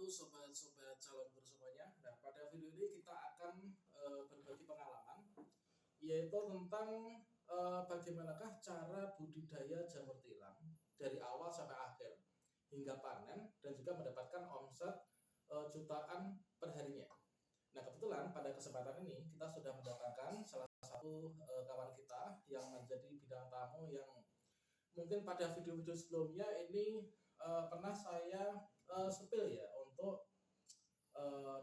sobat-sobat calon guru semuanya. Nah, pada video ini kita akan berbagi pengalaman, yaitu tentang bagaimanakah cara budidaya jamur tiram dari awal sampai akhir hingga panen dan juga mendapatkan omset jutaan perharinya. Nah, kebetulan pada kesempatan ini kita sudah mendatangkan salah satu kawan kita yang menjadi bidang tamu yang mungkin pada video-video sebelumnya ini pernah saya spill ya untuk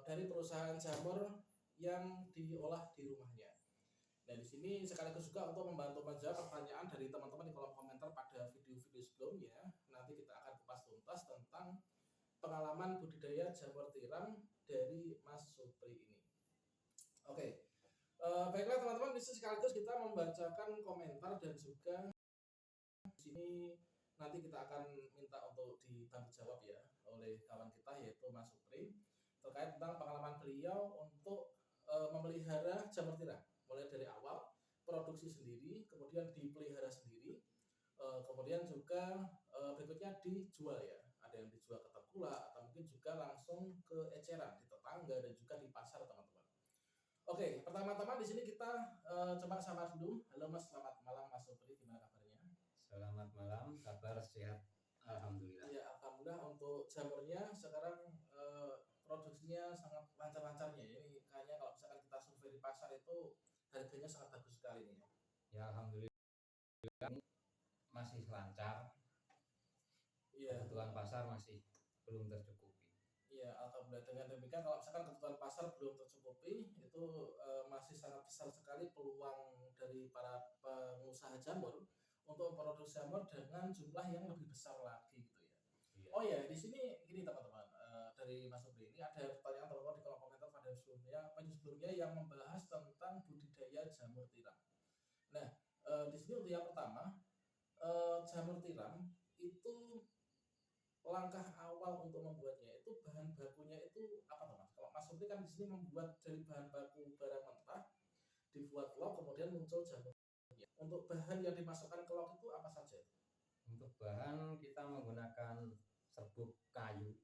dari perusahaan jamur yang diolah di rumahnya. Nah, di sini sekaligus juga untuk membantu menjawab pertanyaan dari teman-teman di kolom komentar pada video-video sebelumnya. Nanti kita akan kupas tuntas tentang pengalaman budidaya jamur tiram dari Mas Supri ini. Oke, baiklah teman-teman, di sini sekaligus kita membacakan komentar dan juga di sini nanti kita akan minta untuk dibantu jawab ya oleh kawan kita yaitu Mas Supri terkait tentang pengalaman beliau untuk memelihara jamur tiram mulai dari awal produksi sendiri, kemudian dipelihara sendiri, kemudian juga berikutnya dijual ya. Ada yang dijual ke tengkulak atau mungkin juga langsung ke eceran di tetangga dan juga di pasar teman-teman. Oke, pertama-tama di sini kita coba sama dulu. Halo Mas, selamat malam Mas Supri, gimana kabarnya? Selamat malam, kabar sehat. Alhamdulillah. Ya, alhamdulillah untuk jamurnya sekarang produksinya sangat lancar-lancarnya. Ini kayaknya kalau misalkan kita survei di pasar itu harganya sangat bagus sekali nih. Ya, alhamdulillah masih lancar. Iya. Kebutuhan pasar masih belum tercukupi. Iya, alhamdulillah. Dengan demikian kalau misalkan kebutuhan pasar belum tercukupi, itu masih sangat besar sekali peluang dari para pengusaha jamur untuk memproduksi jamur dengan jumlah yang lebih besar lagi gitu ya. Iya. Oh ya, di sini gini teman-teman, dari Mas Supri ini ada pertanyaan teman-teman di kolom komentar pada sebelumnya yang membahas tentang budidaya jamur tiram. Nah, di sini untuk yang pertama, jamur tiram itu langkah awal untuk membuatnya itu bahan bakunya itu apa teman? Kalau Mas Supri kan di sini membuat dari bahan baku barang mentah dibuat log kemudian muncul jamur. Untuk bahan yang dimasukkan ke log itu apa saja? Untuk bahan kita menggunakan serbuk kayu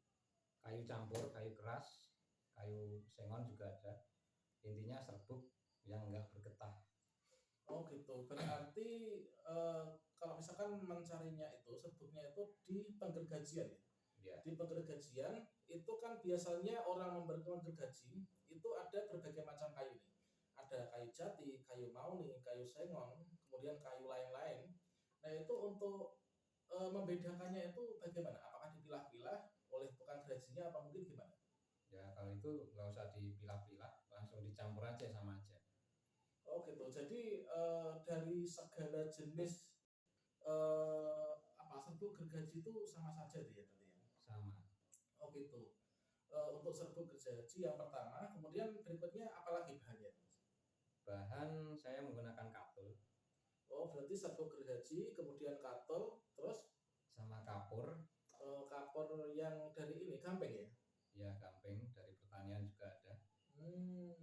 campur, kayu keras, kayu sengon juga ada. Intinya serbuk yang enggak bergetah. Oh gitu, berarti kalau misalkan mencarinya itu serbuknya itu di penggergajian ya? Ya. Di penggergajian itu kan biasanya orang memberikan gergaji itu ada berbagai macam kayu nih. Ada kayu jati, kayu mauni, kayu sengon, kemudian kayu lain-lain. Nah itu untuk membedakannya itu bagaimana? Apakah dipilah-pilah oleh tukang gergajinya apa mungkin gimana? Ya kalau itu nggak usah dipilah-pilah, langsung dicampur aja sama aja. Oh gitu. Jadi dari segala jenis serbuk gergaji itu sama saja tuh ya tadi ya? Sama. Oh gitu. Untuk serbuk gergaji yang pertama, kemudian berikutnya apalagi bahannya? Bahan saya menggunakan katul. Oh berarti serbuk gergaji, kemudian katul, terus? Sama kapur. Kapur yang dari ini, gampeng ya? Ya gamping, dari pertanian juga ada.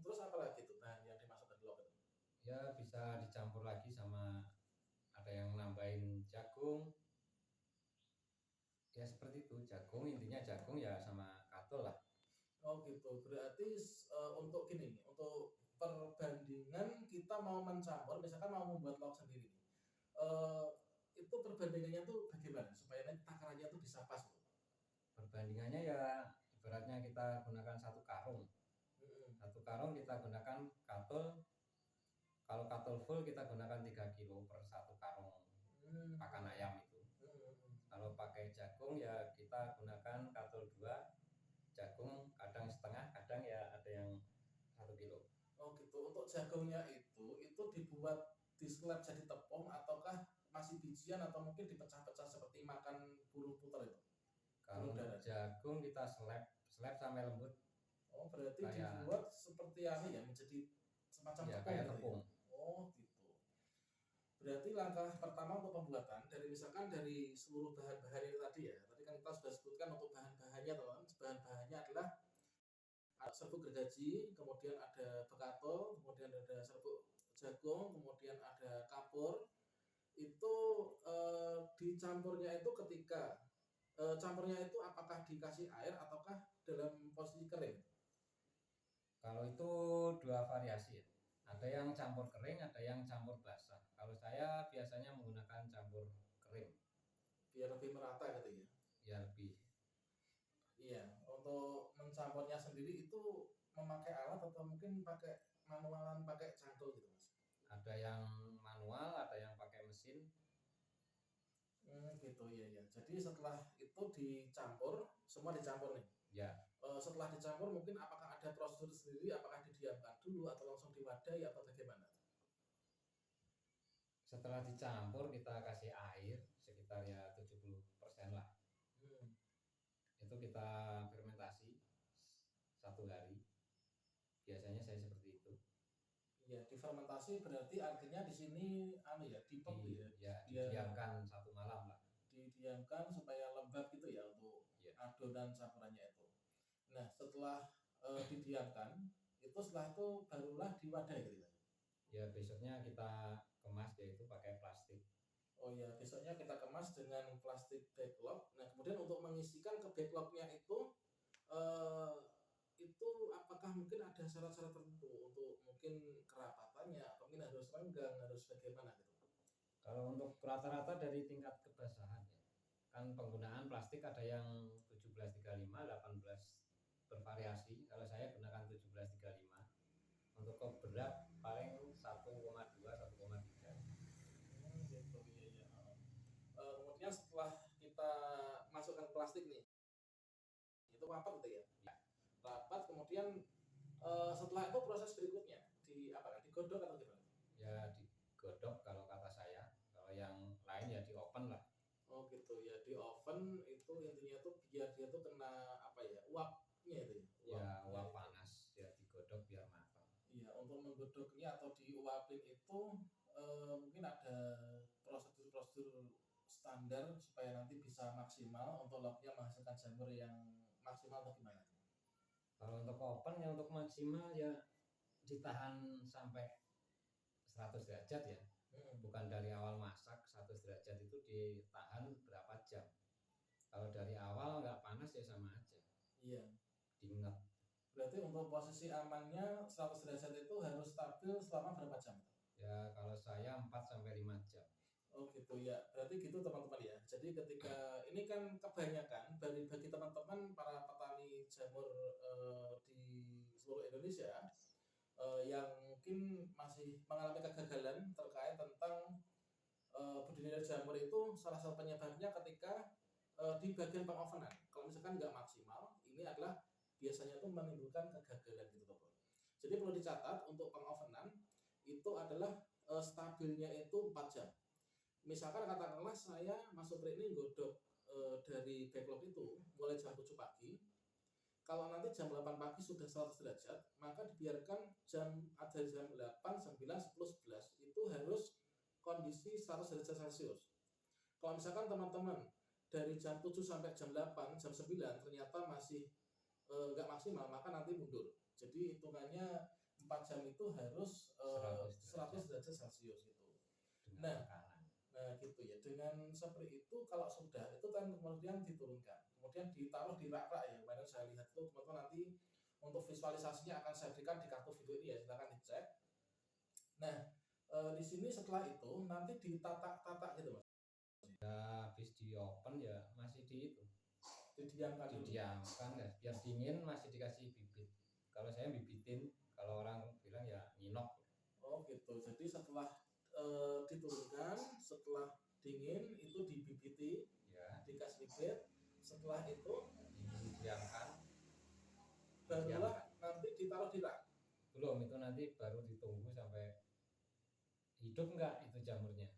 Terus apa lagi tuh bahan yang dimasukkan ke log itu? Ya bisa dicampur lagi sama ada yang nambahin jagung. Ya seperti itu, jagung, intinya jagung ya sama katul lah. Oh gitu, berarti untuk gini nih, untuk perbandingan kita mau mencampur, misalkan mau membuat log sendiri nih, itu perbandingannya tuh bagaimana supaya nanti takarannya tuh bisa pas? Perbandingannya ya ibaratnya kita gunakan satu karung. Satu karung kita gunakan katul. Kalau katul full kita gunakan 3 kilo per satu karung pakan ayam itu. Kalau pakai jagung ya kita gunakan katul 2, jagung kadang setengah, kadang ya ada yang 1 kilo. Oh gitu. Untuk jagungnya itu dibuat di slab jadi tepung ataukah masih bijian atau mungkin dipecah-pecah seperti makan burung puter itu? Kalau jagung kita slab sampai lembut. Oh berarti kayak, dibuat seperti apa ya, menjadi semacam ya, tepung. Kayak tepung. Oh gitu. Berarti langkah pertama untuk pembuatan dari misalkan dari seluruh bahan-bahan itu tadi ya. Tadi kan kita sudah sebutkan untuk bahan-bahannya teman. Bahan-bahannya adalah serbuk gergaji, kemudian ada bekatul, kemudian ada serbuk jagung, kemudian ada kapur. Itu dicampurnya itu ketika campurnya itu apakah dikasih air ataukah dalam itu dua variasi ya. Ada yang campur kering, ada yang campur basah. Kalau saya biasanya menggunakan campur kering. Biar lebih merata gitu ya. Ya lebih. Iya, untuk mencampurnya sendiri itu memakai alat atau mungkin pakai manualan, pakai cangkul gitu Mas? Ada yang manual, ada yang pakai mesin. Gitu ya ya. Jadi setelah itu dicampur, semua dicampur nih. Ya. Setelah dicampur mungkin apakah ada prosedur sendiri, apakah didiamkan dulu atau langsung diwadahi atau bagaimana? Setelah dicampur kita kasih air sekitar ya 70% lah. Itu kita fermentasi 1 hari. Biasanya saya seperti itu. Ya, difermentasi berarti artinya di sini dipek ya. Didiamkan 1 malam lah. Didiamkan supaya lembab gitu ya untuk adonan campurannya itu. Nah, setelah didiamkan, setelah itu barulah diwadahi gitu ya. Ya, besoknya kita kemas yaitu pakai plastik. Oh ya, besoknya kita kemas dengan plastik backlog. Nah, kemudian untuk mengisikan ke backlognya itu apakah mungkin ada syarat-syarat tertentu untuk mungkin kerapatannya atau mungkin harus renggang, harus bagaimana gitu? Kalau untuk rata-rata dari tingkat kebasahan ya, kan penggunaan plastik ada yang 1735, 18 bervariasi. Kalau saya gunakan 1735. Untuk keberat paling 1,2, 1,3. Gitu ya. Kemudian setelah kita masukkan plastik nih, itu rapat gitu ya? Rapat, kemudian setelah itu proses berikutnya digodok atau gimana? Ya digodok kalau kata saya. Kalau yang lain ya di oven lah. Oh gitu ya, di oven itu intinya tuh biar dia tuh kena uapnya itu ya. Uap panas ya digodok biar matang. Iya, untuk menggodoknya atau diuapin itu mungkin ada prosedur-prosedur standar supaya nanti bisa maksimal untuk lauknya menghasilkan jamur yang maksimal atau gimana? Kalau untuk oven ya untuk maksimal ya ditahan sampai 100 derajat ya. Bukan dari awal masak 100 derajat itu ditahan berapa jam. Kalau dari awal nggak panas ya sama aja. Iya. Diingat. Berarti untuk posisi amannya 100 derajat itu harus stabil selama berapa jam? Ya kalau saya 4 sampai 5 jam. Oh gitu ya, berarti gitu teman-teman ya. Jadi ketika ini kan kebanyakan bagi teman-teman para petani jamur di seluruh Indonesia yang mungkin masih mengalami kegagalan terkait tentang budidaya jamur itu, salah satu penyebabnya ketika di bagian pengovenan. Kalau misalkan nggak maksimal, ini adalah biasanya itu menimbulkan kegagalan gitu teman. Jadi perlu dicatat untuk pengovenan itu adalah stabilnya itu 4 jam. Misalkan katakanlah saya masuk ini godok dari backlog itu mulai jam 7 pagi. Kalau nanti jam 8 pagi sudah 100 derajat, maka dibiarkan dari jam 8, 9, 10, 11 itu harus kondisi 100 derajat Celcius. Kalau misalkan teman-teman dari jam 7 sampai jam 8, jam 9 ternyata masih nggak maksimal, maka nanti mundur. Jadi hitungannya 4 jam itu harus 100 derajat Celcius itu. Nah gitu ya, dengan seperti itu kalau sudah itu kan kemudian diturunkan, kemudian ditaruh di rak-rak ya. Kemarin saya lihat itu teman-teman, nanti untuk visualisasinya akan saya berikan di kartu video ini ya, silakan dicek. Nah di sini setelah itu nanti ditatak-tatak gitu Mas. Ya habis di oven ya masih didiamkan ya biar dingin, masih dikasih bibit. Kalau saya bibitin, kalau orang bilang ya nyinok. Oh gitu, jadi setelah diturunkan, setelah dingin itu dibibiti ya, dikasih bibit. Setelah itu didiamkan, barulah nanti ditaruh di rak. Belum, itu nanti baru ditunggu sampai hidup enggak itu jamurnya.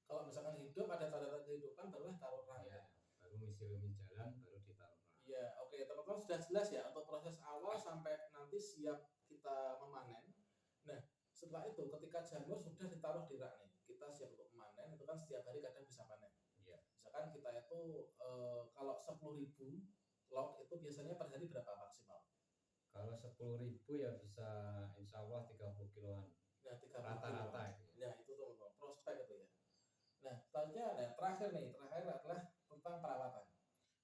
Kalau misalkan hidup, ada tanda-tanda kehidupan, barulah taruh rak ya. Baru misil-misil jalan, baru ditaruh rak. Iya, oke teman-teman, sudah jelas ya untuk proses awal sampai nanti siap kita memanen. Nah setelah itu ketika jamur sudah ditaruh di rak nih, kita siap untuk memanen, itu kan setiap hari kadang bisa panen. Iya. Misalkan kita itu kalau 10.000 log itu biasanya per hari berapa maksimal? Kalau 10.000 ya bisa insya Allah 30 kiloan. Nah 30 rata-rata kilo. Ya itu teman-teman, prospek itu ya. Nah selanjutnya terakhir adalah tentang perawatan.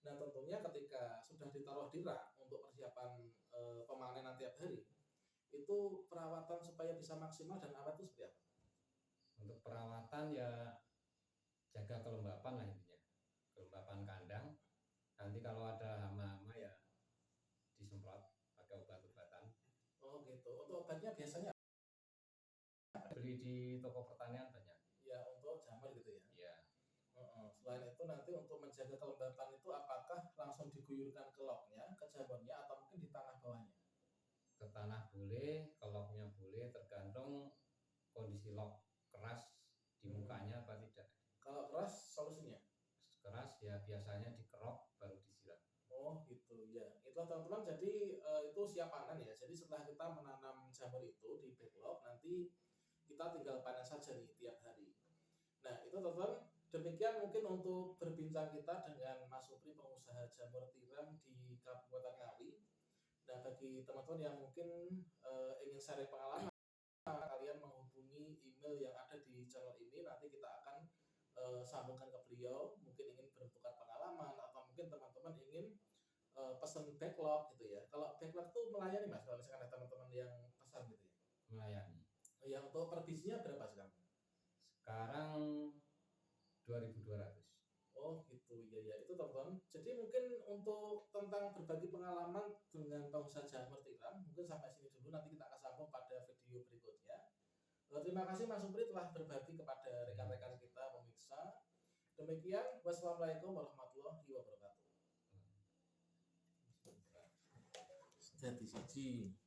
Nah tentunya ketika sudah ditaruh di rak untuk persiapan pemanenan itu perawatan supaya bisa maksimal dan awet itu seperti apa? Untuk perawatan ya jaga kelembapan lah intinya, kelembapan kandang. Nanti kalau ada hama-hama ya disemprot pakai obat-obatan. Oh gitu. Untuk obatnya biasanya Beli di toko pertanian banyak. ya untuk jamur gitu ya. Iya. Selain itu nanti untuk menjaga kelembapan itu apakah langsung diguyurkan ke loknya, ke jamurnya atau mungkin di tanah bawahnya? Ke tanah boleh, ke loknya boleh, tergantung kondisi lok keras di mukanya apa tidak. Kalau keras solusinya? Keras ya biasanya dikerok baru disiram. Oh gitu ya. Itulah teman-teman, jadi itu siap panen ya. Jadi setelah kita menanam jamur itu di backlog, nanti kita tinggal panen saja nih tiap hari. Nah itu teman-teman, demikian mungkin untuk berbincang kita dengan Mas Supri, pengusaha jamur tiram di Kabupaten Ngawi. Nah bagi teman-teman yang mungkin ingin sharing pengalaman, kalian menghubungi email yang ada di channel ini, nanti kita akan sambungkan ke beliau. Mungkin ingin bertukar pengalaman atau mungkin teman-teman ingin pesan backlog gitu ya. Kalau backlog tuh melayani Mas, kalau misalkan ada teman-teman yang pesan gitu ya. Melayani. Ya untuk per bisinya berapa sekarang? Sekarang 2.200. Oh gitu ya ya, itu teman-teman. Jadi mungkin untuk tentang berbagi pengalaman dengan pengusaha jamur tiram mungkin sampai sini dulu, nanti kita akan sambung pada video berikutnya. Terima kasih Mas Supri telah berbagi kepada rekan-rekan kita pemirsa. Demikian, wassalamualaikum warahmatullahi wabarakatuh. Jadi siji.